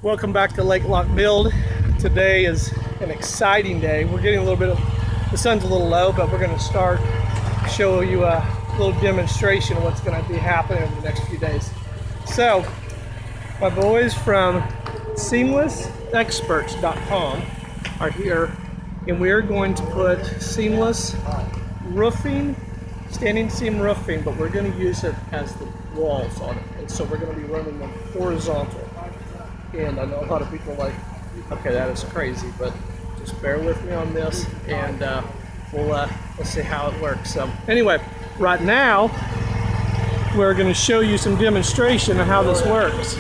Welcome back to Lake Lock Build. Today is an exciting day. We're getting a little bit of, the sun's a little low, but we're going to start show you a little demonstration of what's going to be happening over the next few days. So, my boys from seamlessexperts.com are here, and we're going to put seamless roofing, standing seam roofing, but we're going to use it as the walls on it. And so we're going to be running them horizontal. And I know a lot of people are like, okay, that is crazy, but just bear with me on this, and we'll see how it works. So anyway, right now we're going to show you some demonstration of how this works.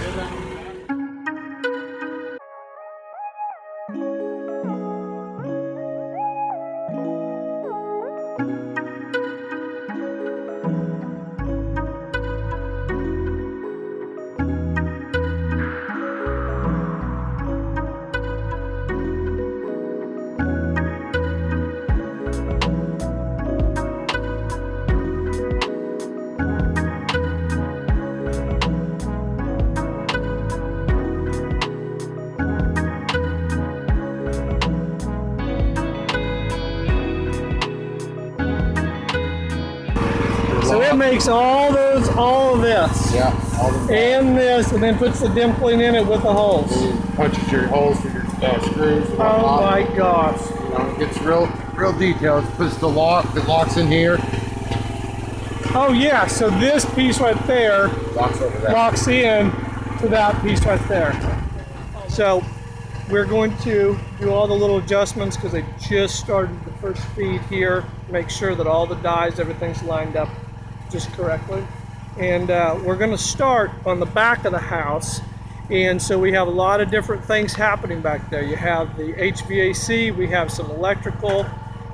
So it makes all of this, yeah, all the and this, and then puts the dimpling in it with the holes. Punches your holes for your screws. And Oh my gosh! You know, it gets real detailed. It puts the lock that locks in here. Oh yeah, so this piece right there Locks over that. locks in to that piece right there. So we're going to do all the little adjustments because they just started the first feed here. Make sure that all the dies, everything's lined up just correctly. And we're going to start on the back of the house. And so we have a lot of different things happening back there. You have the HVAC, we have some electrical,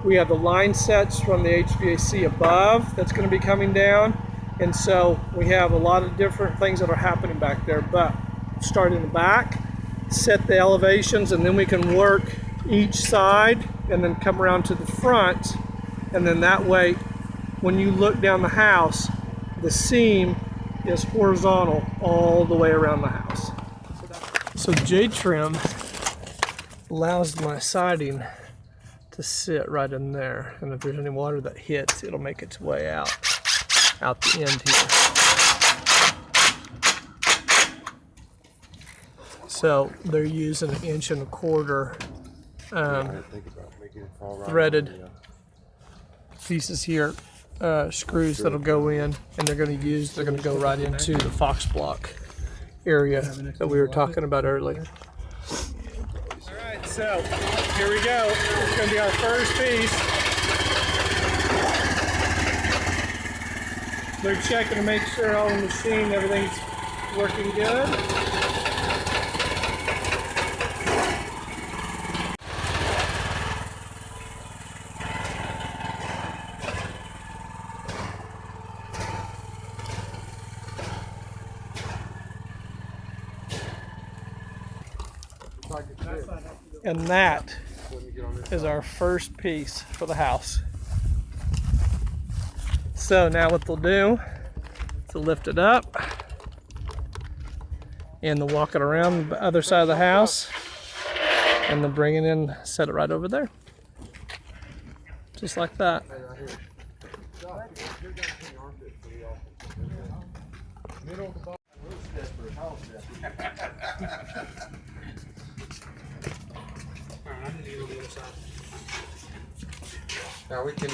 we have the line sets from the HVAC above that's going to be coming down. And so we have a lot of different things that are happening back there. But start in the back, set the elevations, and then we can work each side and then come around to the front. And then that way, when you look down the house, the seam is horizontal all the way around the house. So J-trim allows my siding to sit right in there, and if there's any water that hits, it'll make its way out the end here. So they're using 1.25 inch threaded pieces here, screws that'll go in, and they're going to go right into the Fox block area that we were talking about earlier. All right, so here we go. It's going to be our first piece. They're checking to make sure all the machine, everything's working good. And that is our first piece for the house. So now what they'll do is they'll lift it up and they'll walk it around the other side of the house, and they'll bring it in, set it right over there. Just like that. Now we can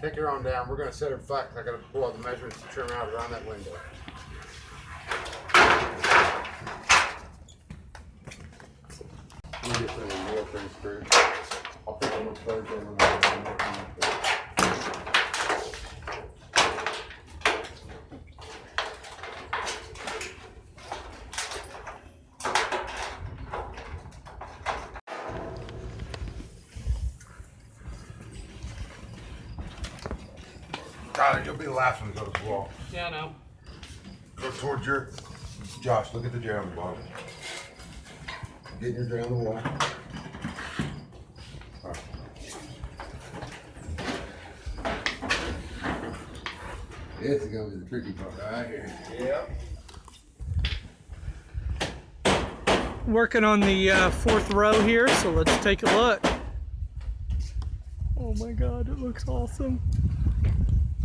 take her on down. We're going to set her flat because I got to pull all the measurements to trim out around that window. Let me get some more things screwed. I'll pick them up Thursday when we're Tyler, you'll be the last one to go to the wall. Yeah, I know. Go towards your, Josh, look at the jar on the bottom. getting her down the wall. All right. This is gonna be the tricky part right here. Yeah. working on the fourth row here, so let's take a look. Oh my God, it looks awesome.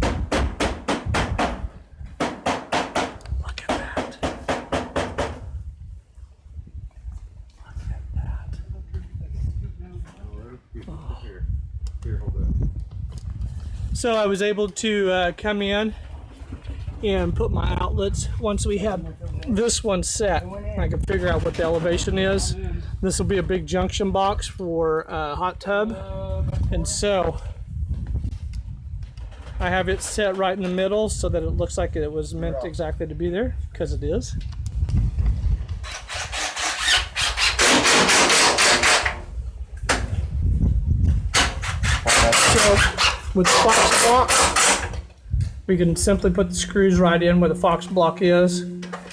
Look at that. Look at that. Oh. Here, hold that. So I was able to come in and put my outlets. Once we had this one set, I can figure out what the elevation is. This will be a big junction box for a hot tub. And so I have it set right in the middle so that it looks like it was meant exactly to be there, because it is. So with Fox block, we can simply put the screws right in where the Fox block is.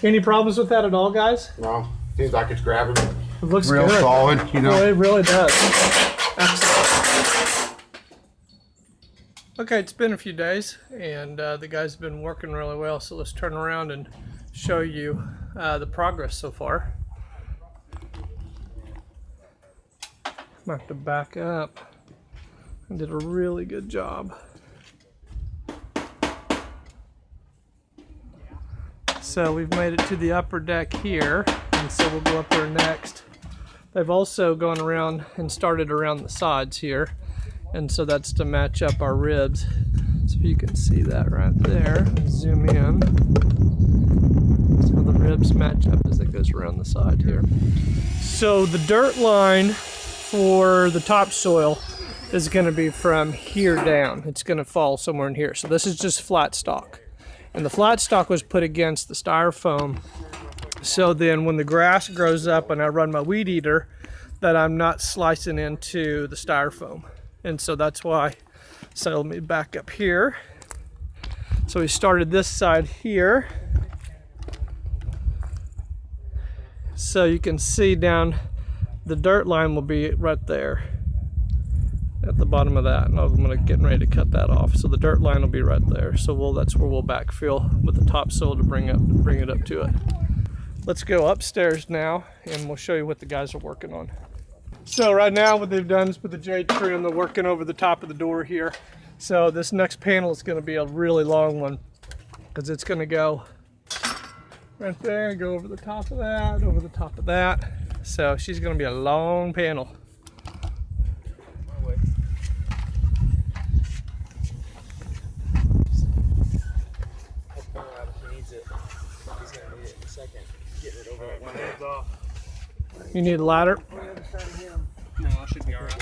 Any problems with that at all, guys? No, seems like it's grabbing. It looks Real good. solid, you know. Well, it really does. Excellent. Okay, it's been a few days, and the guys have been working really well, so let's turn around and show you the progress so far. I'm gonna have to back up. I did a really good job. So we've made it to the upper deck here, and so we'll go up there next. They've also gone around and started around the sides here, and so that's to match up our ribs. So you can see that right there. Zoom in. So the ribs match up as it goes around the side here. So the dirt line for the topsoil is going to be from here down. It's going to fall somewhere in here. So this is just flat stock. And the flat stock was put against the styrofoam. So then when the grass grows up and I run my weed eater, that I'm not slicing into the styrofoam. And so that's why. So let me back up here. So we started this side here. So you can see down the dirt line will be right there at the bottom of that, and I'm getting ready to cut that off. So the dirt line will be right there. So that's where we'll backfill with the topsoil to bring it up to it. Let's go upstairs now, and we'll show you what the guys are working on. So right now what they've done is put the J tree and they're working over the top of the door here. So this next panel is going to be a really long one, because it's going to go right there, go over the top of that, over the top of that. So she's going to be a long panel. You need a ladder? No, I should be alright.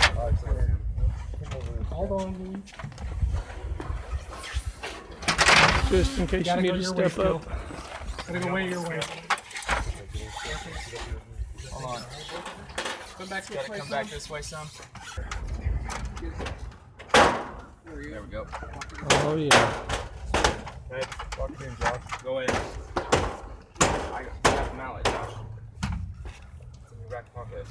Hold on. Just in case you need to step up. Gotta go way your way. Hold on. Come back this way. Come back this way some. There we go. Oh yeah. Hey, walk in, Josh. Go in. I got the mallet, Josh. It's in your back pocket.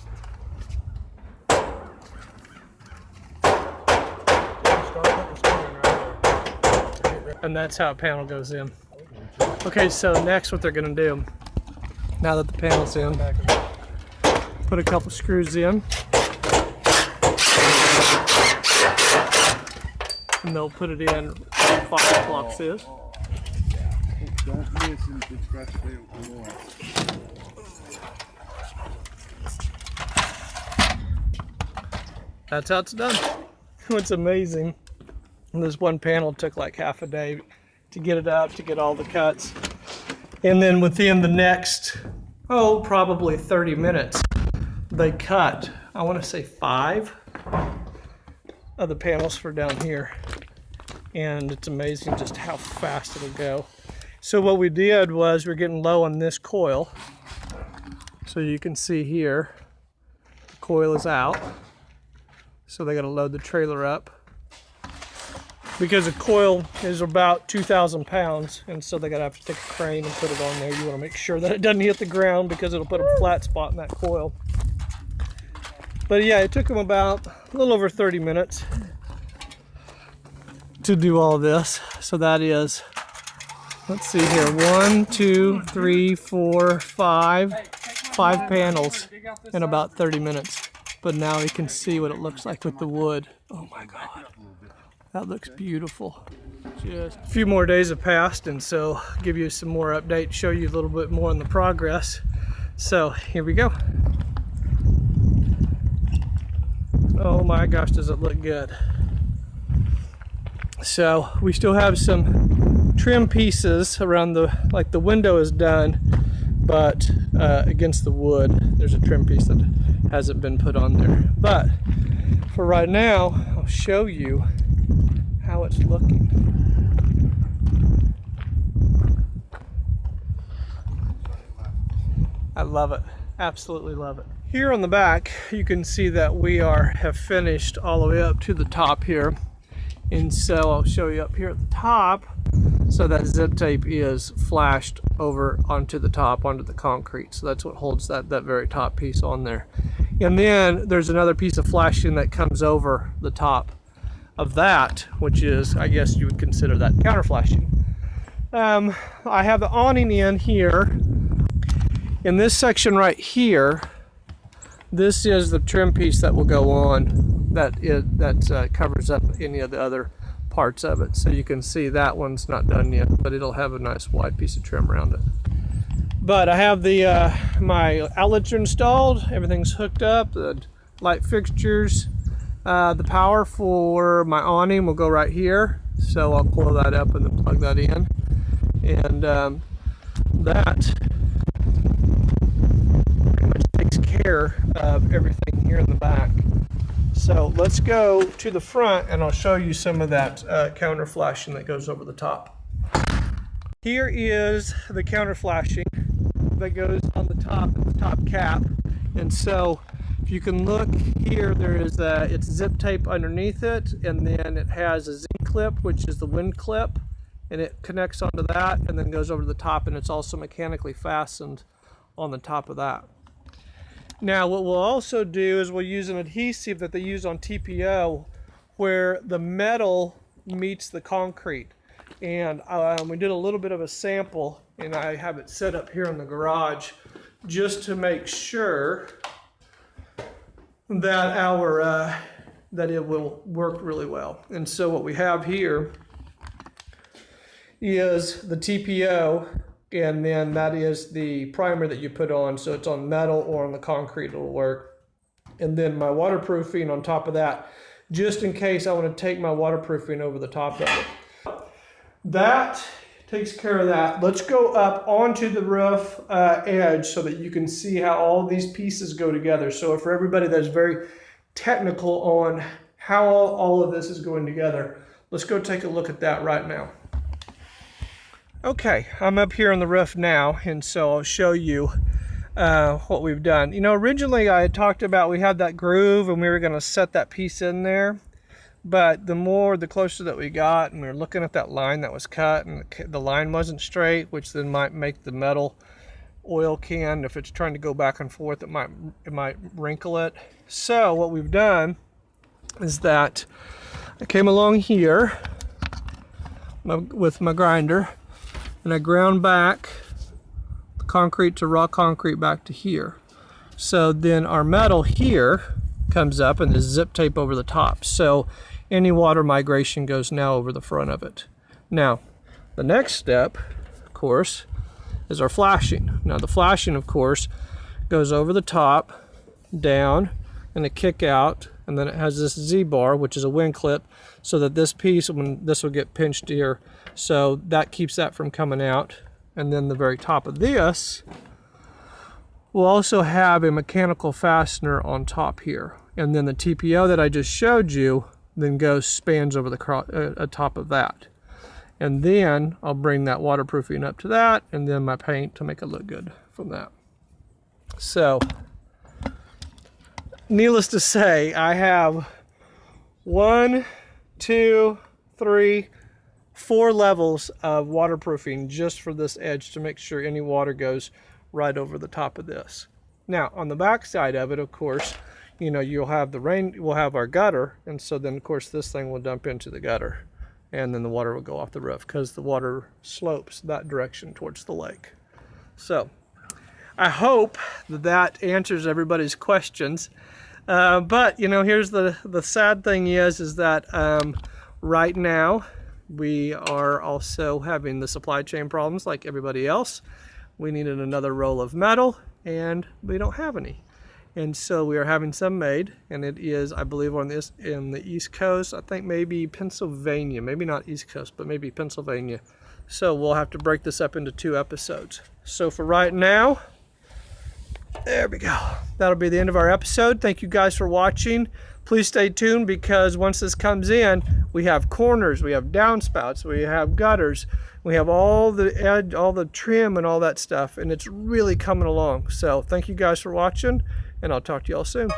And that's how a panel goes in. Okay, so next what they're gonna do, now that the panel's in, put a couple screws in. And they'll put it in where the Fox blocks is. Don't miss it, especially on. That's how it's done. What's amazing, this one panel took like half a day to get it up, to get all the cuts. And then within the next, probably 30 minutes, they cut, I want to say 5 of the panels for down here. And it's amazing just how fast it'll go. So what we did was we're getting low on this coil. So you can see here, the coil is out. So they got to load the trailer up. Because a coil is about 2,000 pounds, and so they got to have to take a crane and put it on there. You want to make sure that it doesn't hit the ground, because it'll put a flat spot in that coil. But yeah, it took them about a little over 30 minutes to do all this. So that is, let's see here, 1, 2, 3, 4, 5, 5 panels in about 30 minutes. But now we can see what it looks like with the wood. Oh my God, that looks beautiful. Just a few more days have passed, and so I'll give you some more updates, show you a little bit more on the progress. So here we go. Oh my gosh, does it look good. So we still have some trim pieces around like the window is done, but against the wood, there's a trim piece that hasn't been put on there. But for right now, I'll show you how it's looking. I love it, absolutely love it. Here on the back, you can see that we have finished all the way up to the top here. And so I'll show you up here at the top. So that zip tape is flashed over onto the top, onto the concrete. So that's what holds that very top piece on there. And then there's another piece of flashing that comes over the top of that, which is, I guess you would consider that counter flashing. I have the awning in here. In this section right here, this is the trim piece that will go on that covers up any of the other parts of it. So you can see that one's not done yet, but it'll have a nice wide piece of trim around it. But I have the my outlets are installed, everything's hooked up, the light fixtures, the power for my awning will go right here. So I'll coil that up and then plug that in, and that pretty much takes care of everything here in the back. So let's go to the front and I'll show you some of that counter flashing that goes over the top. Here is the counter flashing that goes on the top cap. And so if you can look here, there is it's zip tape underneath it, and then it has a zinc clip, which is the wind clip, and it connects onto that and then goes over to the top, and it's also mechanically fastened on the top of that. Now what we'll also do is we'll use an adhesive that they use on TPO where the metal meets the concrete. And we did a little bit of a sample, and I have it set up here in the garage just to make sure that that it will work really well. And so what we have here is the TPO, and then that is the primer that you put on, so it's on metal or on the concrete, it'll work. And then my waterproofing on top of that, just in case I want to take my waterproofing over the top of it. That takes care of that. Let's go up onto the roof edge so that you can see how all these pieces go together. So for everybody that's very technical on how all of this is going together, let's go take a look at that right now. Okay, I'm up here on the roof now, and so I'll show you what we've done. You know, originally I had talked about we had that groove and we were going to set that piece in there, but the closer that we got, and we were looking at that line that was cut, and the line wasn't straight, which then might make the metal oil can, if it's trying to go back and forth, it might wrinkle it. So what we've done is that I came along here with my grinder, and I ground back the concrete to raw concrete back to here. So then our metal here comes up and there's zip tape over the top. So any water migration goes now over the front of it. Now, the next step, of course, is our flashing. Now the flashing, of course, goes over the top, down, and a kick out, and then it has this Z-bar, which is a wind clip, so that this piece, this will get pinched here, so that keeps that from coming out. And then the very top of this will also have a mechanical fastener on top here. And then the TPO that I just showed you then spans over the top of that. And then I'll bring that waterproofing up to that, and then my paint to make it look good from that. So, needless to say, I have 1, 2, 3, 4 levels of waterproofing just for this edge to make sure any water goes right over the top of this. Now, on the back side of it, of course, you know, you'll have we'll have our gutter, and so then, of course, this thing will dump into the gutter, and then the water will go off the roof because the water slopes that direction towards the lake. So, I hope that that answers everybody's questions. But you know, here's the sad thing is that right now we are also having the supply chain problems like everybody else. We needed another roll of metal and we don't have any. And so we are having some made, and it is, I believe, on this in the East Coast. I think maybe Pennsylvania, maybe not East Coast, but maybe Pennsylvania. So we'll have to break this up into 2 episodes. So for right now, there we go. That'll be the end of our episode. Thank you guys for watching. Please stay tuned, because once this comes in, we have corners, we have downspouts, we have gutters, we have all the edge, all the trim and all that stuff, and it's really coming along. So thank you guys for watching, and I'll talk to y'all soon.